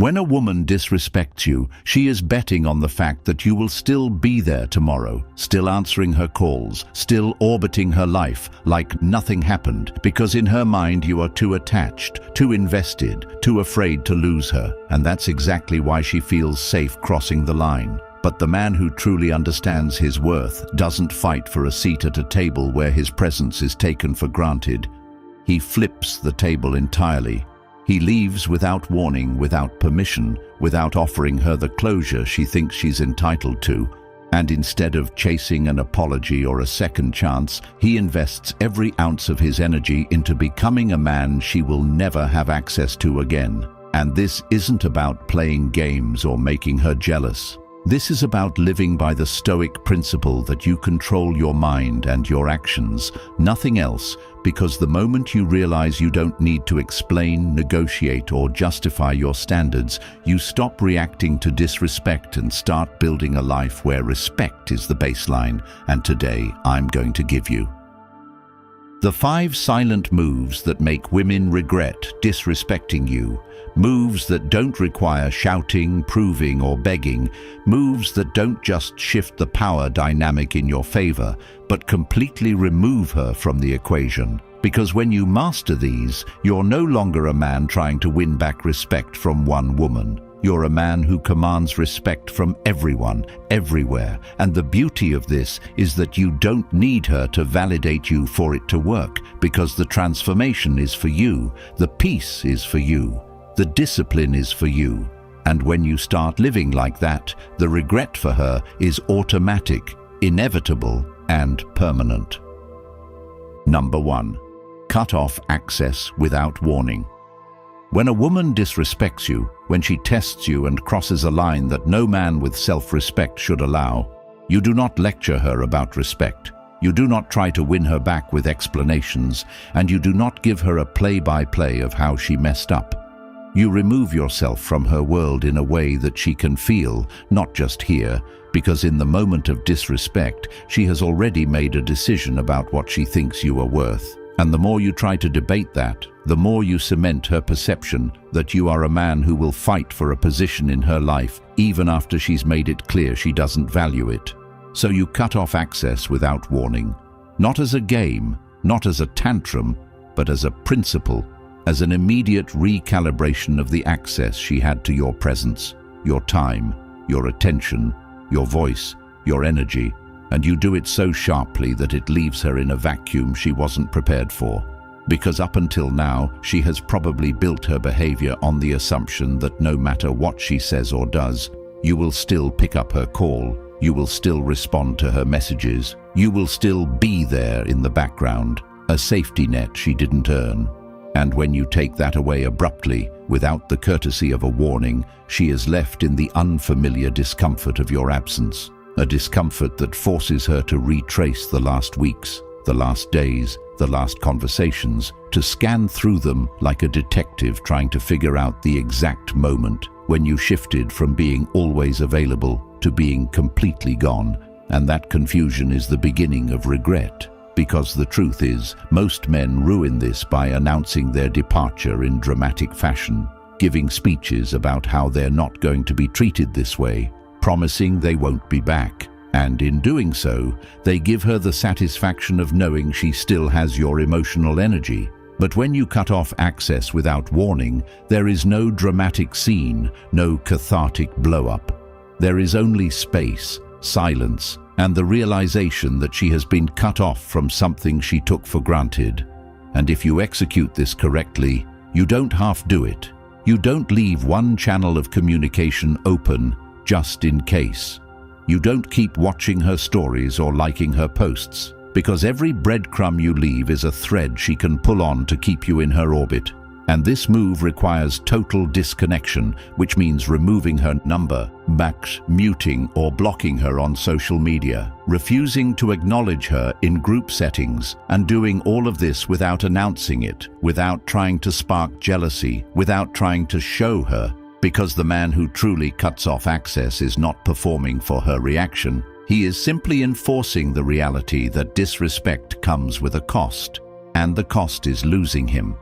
When a woman disrespects you, she is betting on the fact that you will still be there tomorrow, still answering her calls, still orbiting her life like nothing happened, because in her mind you are too attached, too invested, too afraid to lose her. And that's exactly why she feels safe crossing the line. But the man who truly understands his worth doesn't fight for a seat at a table where his presence is taken for granted. He flips the table entirely. He leaves without warning, without permission, without offering her the closure she thinks she's entitled to. And instead of chasing an apology or a second chance, he invests every ounce of his energy into becoming a man she will never have access to again. And this isn't about playing games or making her jealous. This is about living by the Stoic principle that you control your mind and your actions, nothing else, because the moment you realize you don't need to explain, negotiate, or justify your standards, you stop reacting to disrespect and start building a life where respect is the baseline, and today I'm going to give you the 5 silent moves that make women regret disrespecting you. Moves that don't require shouting, proving, or begging. Moves that don't just shift the power dynamic in your favor, but completely remove her from the equation. Because when you master these, you're no longer a man trying to win back respect from one woman. You're a man who commands respect from everyone, everywhere. And the beauty of this is that you don't need her to validate you for it to work, because the transformation is for you, the peace is for you, the discipline is for you. And when you start living like that, the regret for her is automatic, inevitable, and permanent. Number 1. Cut off access without warning. When a woman disrespects you, when she tests you and crosses a line that no man with self-respect should allow, you do not lecture her about respect. You do not try to win her back with explanations, and you do not give her a play-by-play of how she messed up. You remove yourself from her world in a way that she can feel, not just hear, because in the moment of disrespect, she has already made a decision about what she thinks you are worth. And the more you try to debate that, the more you cement her perception that you are a man who will fight for a position in her life, even after she's made it clear she doesn't value it. So you cut off access without warning, not as a game, not as a tantrum, but as a principle, as an immediate recalibration of the access she had to your presence, your time, your attention, your voice, your energy, and you do it so sharply that it leaves her in a vacuum she wasn't prepared for. Because up until now, she has probably built her behavior on the assumption that no matter what she says or does, you will still pick up her call, you will still respond to her messages, you will still be there in the background, a safety net she didn't earn. And when you take that away abruptly, without the courtesy of a warning, she is left in the unfamiliar discomfort of your absence. A discomfort that forces her to retrace the last weeks, the last days, the last conversations, to scan through them like a detective trying to figure out the exact moment when you shifted from being always available to being completely gone. And that confusion is the beginning of regret. Because the truth is, most men ruin this by announcing their departure in dramatic fashion, giving speeches about how they're not going to be treated this way, promising they won't be back. And in doing so, they give her the satisfaction of knowing she still has your emotional energy. But when you cut off access without warning, there is no dramatic scene, no cathartic blow-up. There is only space, silence, and the realization that she has been cut off from something she took for granted. And if you execute this correctly, you don't half-do it. You don't leave one channel of communication open just in case. You don't keep watching her stories or liking her posts, because every breadcrumb you leave is a thread she can pull on to keep you in her orbit. And this move requires total disconnection, which means removing her number, muting or blocking her on social media, refusing to acknowledge her in group settings, and doing all of this without announcing it, without trying to spark jealousy, without trying to show her. Because the man who truly cuts off access is not performing for her reaction. He is simply enforcing the reality that disrespect comes with a cost, and the cost is losing him.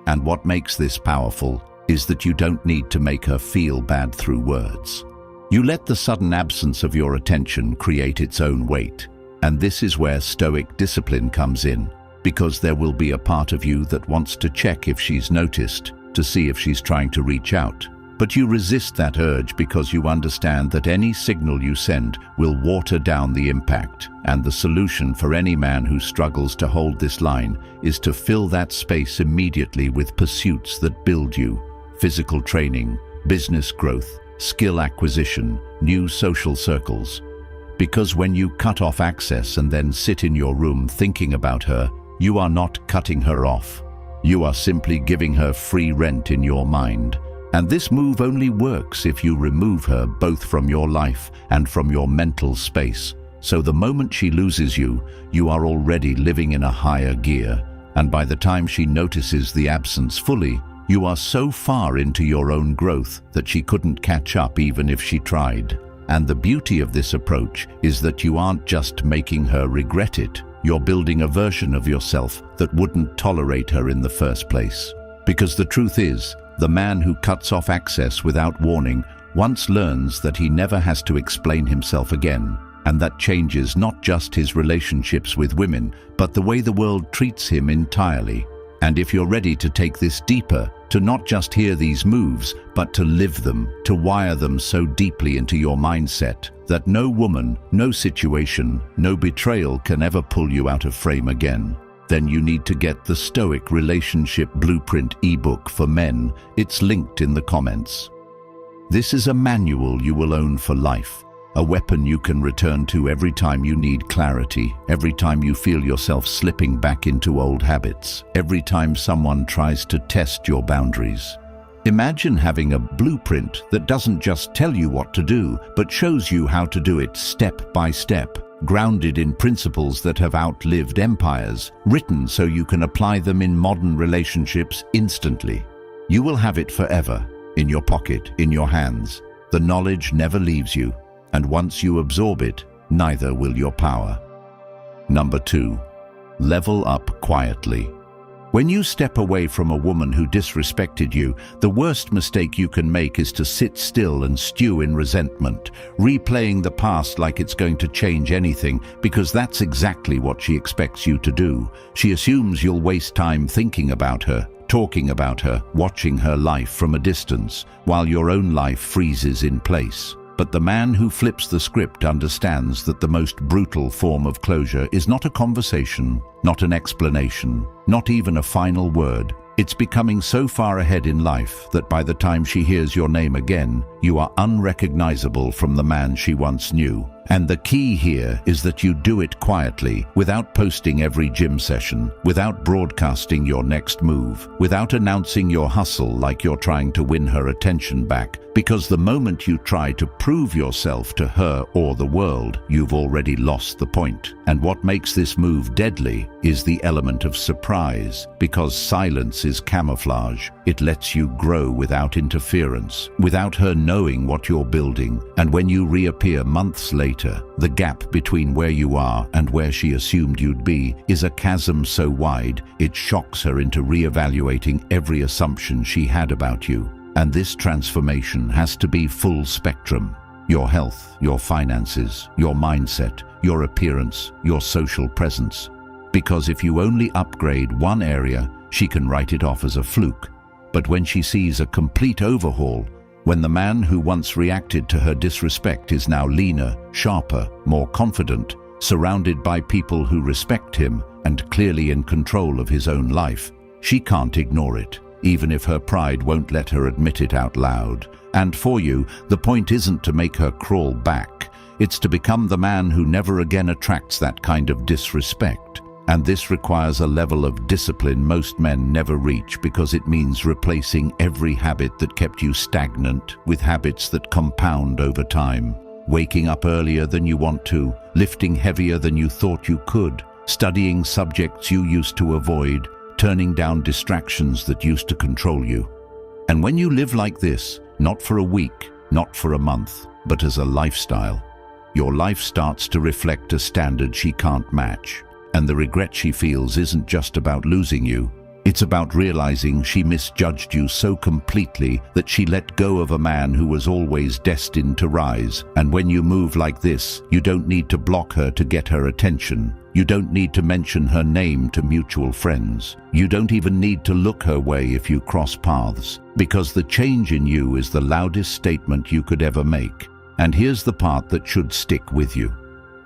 And what makes this powerful is that you don't need to make her feel bad through words. You let the sudden absence of your attention create its own weight. And this is where Stoic discipline comes in, because there will be a part of you that wants to check if she's noticed, to see if she's trying to reach out. But you resist that urge because you understand that any signal you send will water down the impact, and the solution for any man who struggles to hold this line is to fill that space immediately with pursuits that build you: physical training, business growth, skill acquisition, new social circles. Because when you cut off access and then sit in your room thinking about her, you are not cutting her off. You are simply giving her free rent in your mind. And this move only works if you remove her both from your life and from your mental space. So the moment she loses you, you are already living in a higher gear. And by the time she notices the absence fully, you are so far into your own growth that she couldn't catch up even if she tried. And the beauty of this approach is that you aren't just making her regret it. You're building a version of yourself that wouldn't tolerate her in the first place. Because the truth is, the man who cuts off access without warning once learns that he never has to explain himself again. And that changes not just his relationships with women, but the way the world treats him entirely. And if you're ready to take this deeper, to not just hear these moves, but to live them, to wire them so deeply into your mindset that no woman, no situation, no betrayal can ever pull you out of frame again, then you need to get the Stoic Relationship Blueprint ebook for men. It's linked in the comments. This is a manual you will own for life, a weapon you can return to every time you need clarity, every time you feel yourself slipping back into old habits, every time someone tries to test your boundaries. Imagine having a blueprint that doesn't just tell you what to do, but shows you how to do it step by step, grounded in principles that have outlived empires, written so you can apply them in modern relationships instantly. You will have it forever, in your pocket, in your hands. The knowledge never leaves you, and once you absorb it, neither will your power. Number 2, level up quietly. When you step away from a woman who disrespected you, the worst mistake you can make is to sit still and stew in resentment, replaying the past like it's going to change anything, because that's exactly what she expects you to do. She assumes you'll waste time thinking about her, talking about her, watching her life from a distance, while your own life freezes in place. But the man who flips the script understands that the most brutal form of closure is not a conversation, not an explanation, not even a final word. It's becoming so far ahead in life that by the time she hears your name again, you are unrecognizable from the man she once knew. And the key here is that you do it quietly, without posting every gym session, without broadcasting your next move, without announcing your hustle like you're trying to win her attention back. Because the moment you try to prove yourself to her or the world, you've already lost the point. And what makes this move deadly is the element of surprise, because silence is camouflage. It lets you grow without interference, without her knowing what you're building. And when you reappear months later, the gap between where you are and where she assumed you'd be is a chasm so wide, it shocks her into reevaluating every assumption she had about you. And this transformation has to be full spectrum. Your health, your finances, your mindset, your appearance, your social presence. Because if you only upgrade one area, she can write it off as a fluke. But when she sees a complete overhaul, when the man who once reacted to her disrespect is now leaner, sharper, more confident, surrounded by people who respect him and clearly in control of his own life, she can't ignore it, even if her pride won't let her admit it out loud. And for you, the point isn't to make her crawl back. It's to become the man who never again attracts that kind of disrespect. And this requires a level of discipline most men never reach, because it means replacing every habit that kept you stagnant with habits that compound over time. Waking up earlier than you want to, lifting heavier than you thought you could, studying subjects you used to avoid, turning down distractions that used to control you. And when you live like this, not for a week, not for a month, but as a lifestyle, your life starts to reflect a standard she can't match. And the regret she feels isn't just about losing you, It's about realizing she misjudged you so completely that she let go of a man who was always destined to rise. And when you move like this, you don't need to block her to get her attention. You don't need to mention her name to mutual friends. You don't even need to look her way if you cross paths, because the change in you is the loudest statement you could ever make. And here's the part that should stick with you.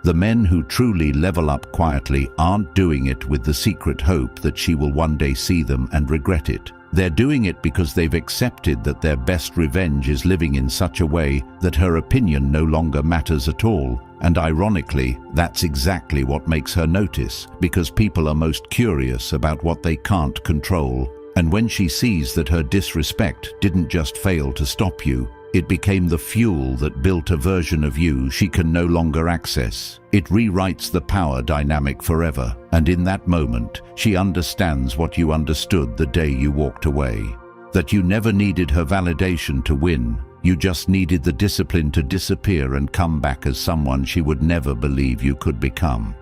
The men who truly level up quietly aren't doing it with the secret hope that she will one day see them and regret it. They're doing it because they've accepted that their best revenge is living in such a way that her opinion no longer matters at all. And ironically, that's exactly what makes her notice, because people are most curious about what they can't control. And when she sees that her disrespect didn't just fail to stop you, it became the fuel that built a version of you she can no longer access. It rewrites the power dynamic forever, and in that moment, she understands what you understood the day you walked away. That you never needed her validation to win. You just needed the discipline to disappear and come back as someone she would never believe you could become.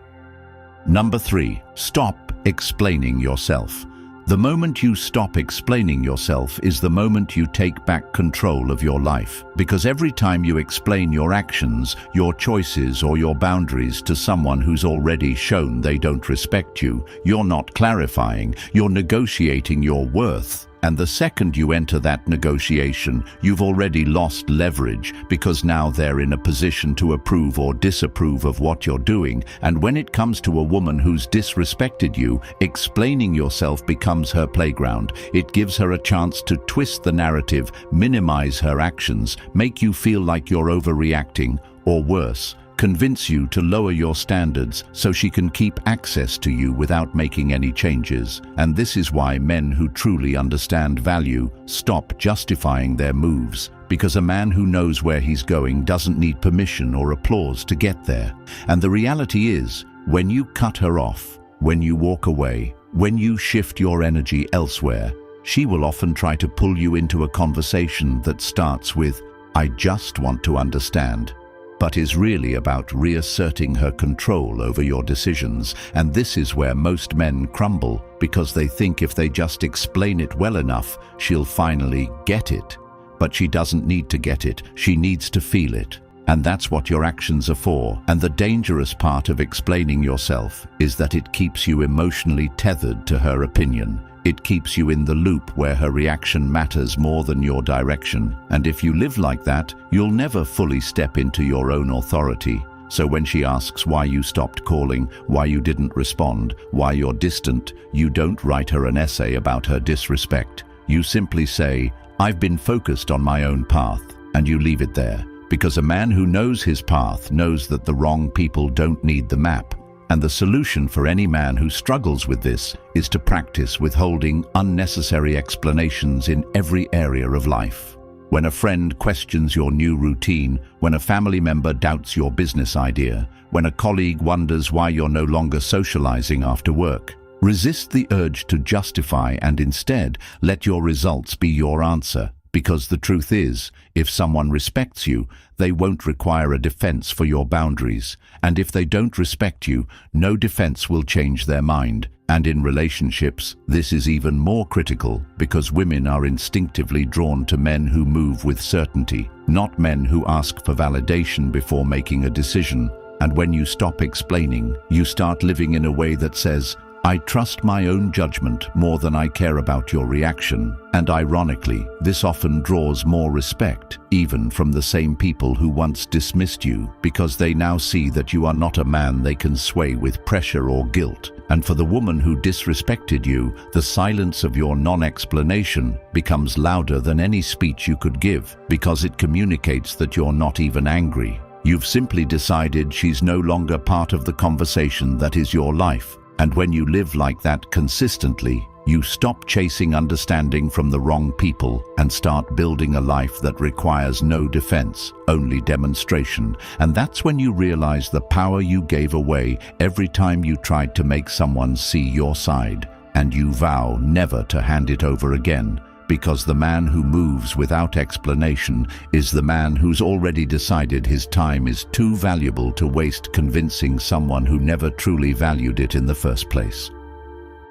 Number 3, stop explaining yourself. The moment you stop explaining yourself is the moment you take back control of your life. Because every time you explain your actions, your choices, or your boundaries to someone who's already shown they don't respect you, you're not clarifying, you're negotiating your worth. And the second you enter that negotiation, you've already lost leverage, because now they're in a position to approve or disapprove of what you're doing. And when it comes to a woman who's disrespected you, explaining yourself becomes her playground. It gives her a chance to twist the narrative, minimize her actions, make you feel like you're overreacting, or worse, convince you to lower your standards so she can keep access to you without making any changes. And this is why men who truly understand value stop justifying their moves, because a man who knows where he's going doesn't need permission or applause to get there. And the reality is, when you cut her off, when you walk away, when you shift your energy elsewhere, she will often try to pull you into a conversation that starts with, "I just want to understand," but is really about reasserting her control over your decisions. And this is where most men crumble, because they think if they just explain it well enough, she'll finally get it. But she doesn't need to get it, she needs to feel it. And that's what your actions are for. And the dangerous part of explaining yourself is that it keeps you emotionally tethered to her opinion. It keeps you in the loop where her reaction matters more than your direction. And if you live like that, you'll never fully step into your own authority. So when she asks why you stopped calling, why you didn't respond, why you're distant, you don't write her an essay about her disrespect. You simply say, "I've been focused on my own path," and you leave it there. Because a man who knows his path knows that the wrong people don't need the map. And the solution for any man who struggles with this is to practice withholding unnecessary explanations in every area of life. When a friend questions your new routine, when a family member doubts your business idea, when a colleague wonders why you're no longer socializing after work, resist the urge to justify and instead let your results be your answer. Because the truth is, if someone respects you, they won't require a defense for your boundaries. And if they don't respect you, no defense will change their mind. And in relationships, this is even more critical, because women are instinctively drawn to men who move with certainty, not men who ask for validation before making a decision. And when you stop explaining, you start living in a way that says, "I trust my own judgment more than I care about your reaction." And ironically, this often draws more respect, even from the same people who once dismissed you, because they now see that you are not a man they can sway with pressure or guilt. And for the woman who disrespected you, the silence of your non-explanation becomes louder than any speech you could give, because it communicates that you're not even angry. You've simply decided she's no longer part of the conversation that is your life. And when you live like that consistently, you stop chasing understanding from the wrong people and start building a life that requires no defense, only demonstration. And that's when you realize the power you gave away every time you tried to make someone see your side, and you vow never to hand it over again. Because the man who moves without explanation is the man who's already decided his time is too valuable to waste convincing someone who never truly valued it in the first place.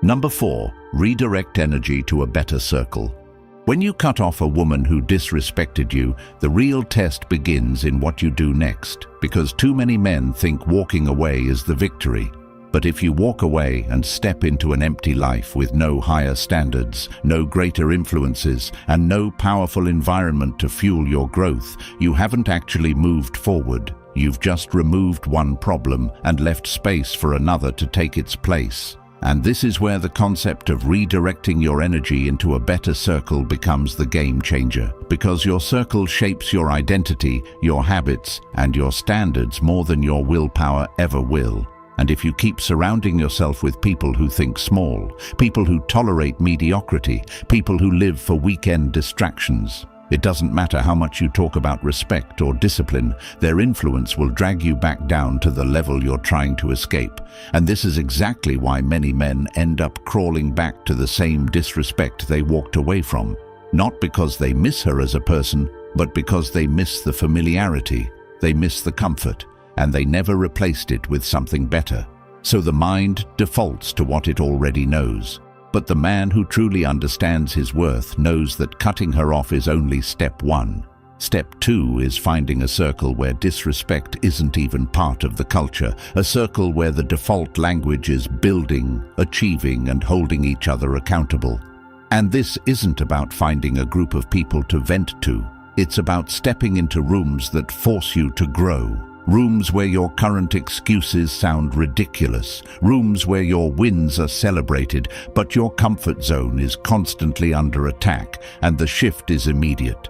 Number 4, redirect energy to a better circle. When you cut off a woman who disrespected you, the real test begins in what you do next, because too many men think walking away is the victory. But if you walk away and step into an empty life with no higher standards, no greater influences, and no powerful environment to fuel your growth, you haven't actually moved forward. You've just removed one problem and left space for another to take its place. And this is where the concept of redirecting your energy into a better circle becomes the game changer, because your circle shapes your identity, your habits, and your standards more than your willpower ever will. And if you keep surrounding yourself with people who think small, people who tolerate mediocrity, people who live for weekend distractions, it doesn't matter how much you talk about respect or discipline, their influence will drag you back down to the level you're trying to escape. And this is exactly why many men end up crawling back to the same disrespect they walked away from. Not because they miss her as a person, but because they miss the familiarity, they miss the comfort, and they never replaced it with something better. So the mind defaults to what it already knows. But the man who truly understands his worth knows that cutting her off is only step 1. Step 2 is finding a circle where disrespect isn't even part of the culture, a circle where the default language is building, achieving, and holding each other accountable. And this isn't about finding a group of people to vent to. It's about stepping into rooms that force you to grow. Rooms where your current excuses sound ridiculous. Rooms where your wins are celebrated, but your comfort zone is constantly under attack, and the shift is immediate.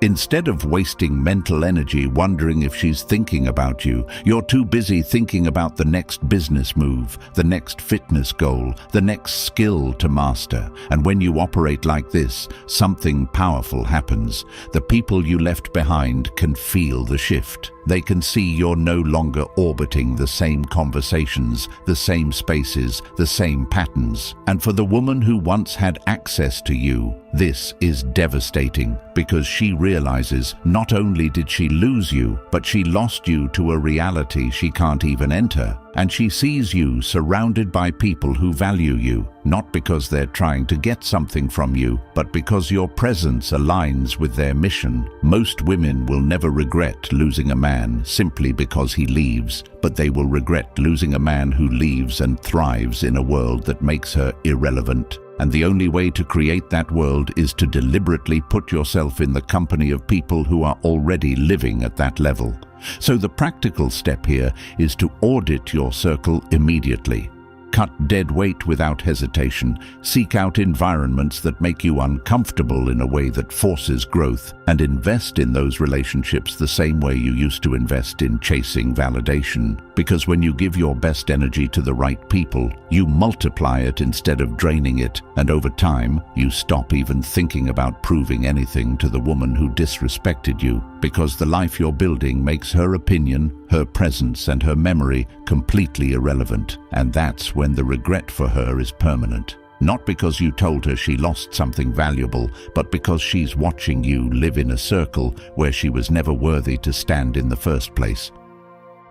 Instead of wasting mental energy wondering if she's thinking about you, you're too busy thinking about the next business move, the next fitness goal, the next skill to master. And when you operate like this, something powerful happens. The people you left behind can feel the shift. They can see you're no longer orbiting the same conversations, the same spaces, the same patterns. And for the woman who once had access to you, this is devastating, because she realizes not only did she lose you, but she lost you to a reality she can't even enter. And she sees you surrounded by people who value you, not because they're trying to get something from you, but because your presence aligns with their mission. Most women will never regret losing a man simply because he leaves, but they will regret losing a man who leaves and thrives in a world that makes her irrelevant. And the only way to create that world is to deliberately put yourself in the company of people who are already living at that level. So the practical step here is to audit your circle immediately. Cut dead weight without hesitation. Seek out environments that make you uncomfortable in a way that forces growth, and invest in those relationships the same way you used to invest in chasing validation. Because when you give your best energy to the right people, you multiply it instead of draining it, and over time, you stop even thinking about proving anything to the woman who disrespected you, because the life you're building makes her opinion, her presence, and her memory completely irrelevant. And that's when the regret for her is permanent. Not because you told her she lost something valuable, but because she's watching you live in a circle where she was never worthy to stand in the first place.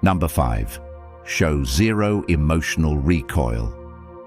Number 5. Show zero emotional recoil.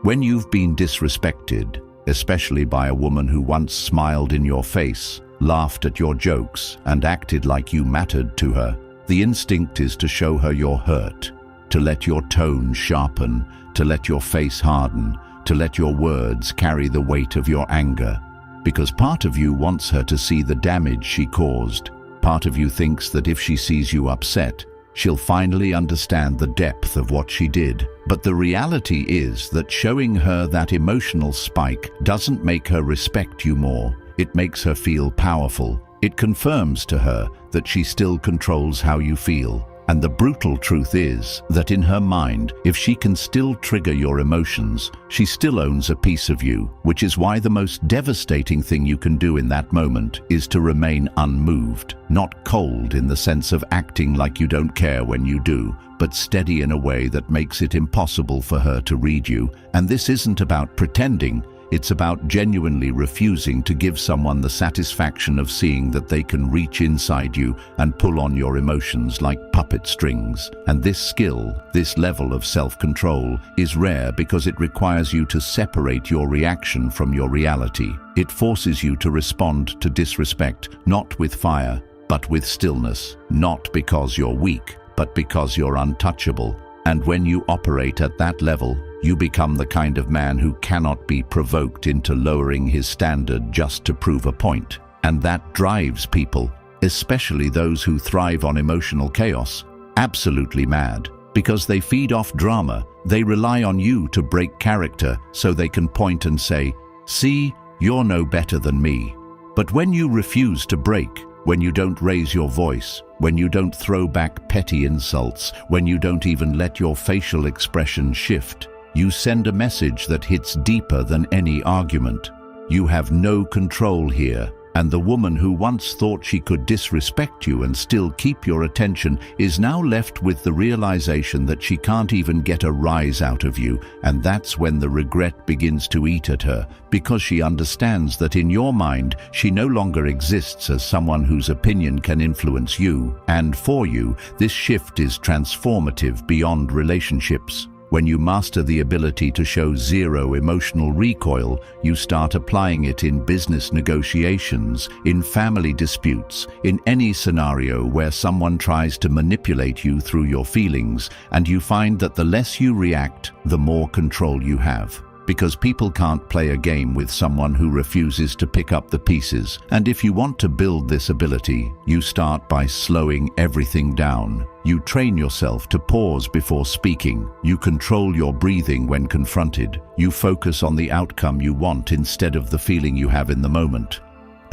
When you've been disrespected, especially by a woman who once smiled in your face, laughed at your jokes, and acted like you mattered to her, the instinct is to show her you're hurt, to let your tone sharpen, to let your face harden, to let your words carry the weight of your anger. Because part of you wants her to see the damage she caused. Part of you thinks that if she sees you upset, she'll finally understand the depth of what she did. But the reality is that showing her that emotional spike doesn't make her respect you more. It makes her feel powerful. It confirms to her that she still controls how you feel. And the brutal truth is that in her mind, if she can still trigger your emotions, she still owns a piece of you, which is why the most devastating thing you can do in that moment is to remain unmoved, not cold in the sense of acting like you don't care when you do, but steady in a way that makes it impossible for her to read you. And this isn't about pretending. It's about genuinely refusing to give someone the satisfaction of seeing that they can reach inside you and pull on your emotions like puppet strings. And this skill, this level of self-control, is rare because it requires you to separate your reaction from your reality. It forces you to respond to disrespect, not with fire, but with stillness. Not because you're weak, but because you're untouchable. And when you operate at that level, you become the kind of man who cannot be provoked into lowering his standard just to prove a point. And that drives people, especially those who thrive on emotional chaos, absolutely mad. Because they feed off drama, they rely on you to break character so they can point and say, "See, you're no better than me." But when you refuse to break, when you don't raise your voice, when you don't throw back petty insults, when you don't even let your facial expression shift, you send a message that hits deeper than any argument. You have no control here, and the woman who once thought she could disrespect you and still keep your attention is now left with the realization that she can't even get a rise out of you, and that's when the regret begins to eat at her, because she understands that in your mind she no longer exists as someone whose opinion can influence you, and for you, this shift is transformative beyond relationships. When you master the ability to show zero emotional recoil, you start applying it in business negotiations, in family disputes, in any scenario where someone tries to manipulate you through your feelings, and you find that the less you react, the more control you have. Because people can't play a game with someone who refuses to pick up the pieces. And if you want to build this ability, you start by slowing everything down. You train yourself to pause before speaking. You control your breathing when confronted. You focus on the outcome you want instead of the feeling you have in the moment.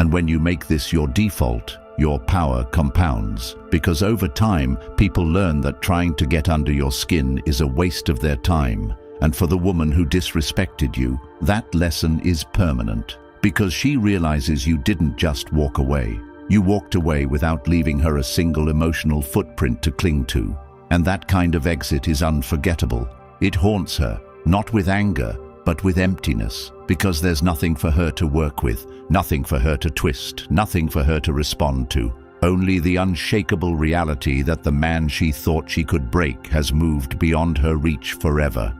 And when you make this your default, your power compounds. Because over time, people learn that trying to get under your skin is a waste of their time. And for the woman who disrespected you, that lesson is permanent, because she realizes you didn't just walk away. You walked away without leaving her a single emotional footprint to cling to. And that kind of exit is unforgettable. It haunts her, not with anger, but with emptiness, because there's nothing for her to work with, nothing for her to twist, nothing for her to respond to. Only the unshakable reality that the man she thought she could break has moved beyond her reach forever.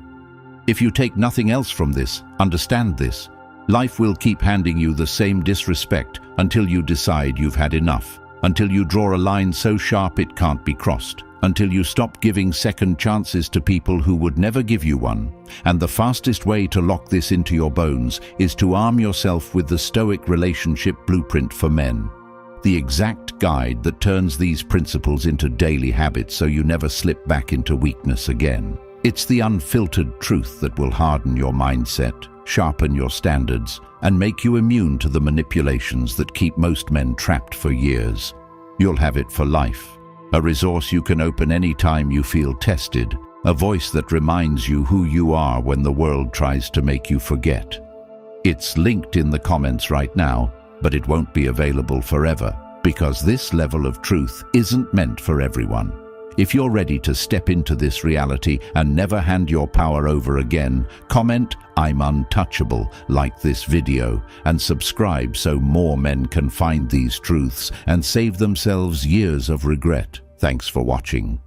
If you take nothing else from this, understand this. Life will keep handing you the same disrespect until you decide you've had enough, until you draw a line so sharp it can't be crossed, until you stop giving second chances to people who would never give you one. And the fastest way to lock this into your bones is to arm yourself with the Stoic relationship blueprint for men. The exact guide that turns these principles into daily habits so you never slip back into weakness again. It's the unfiltered truth that will harden your mindset, sharpen your standards, and make you immune to the manipulations that keep most men trapped for years. You'll have it for life. A resource you can open any time you feel tested. A voice that reminds you who you are when the world tries to make you forget. It's linked in the comments right now, but it won't be available forever, because this level of truth isn't meant for everyone. If you're ready to step into this reality and never hand your power over again, comment "I'm untouchable" like this video, and subscribe so more men can find these truths and save themselves years of regret. Thanks for watching.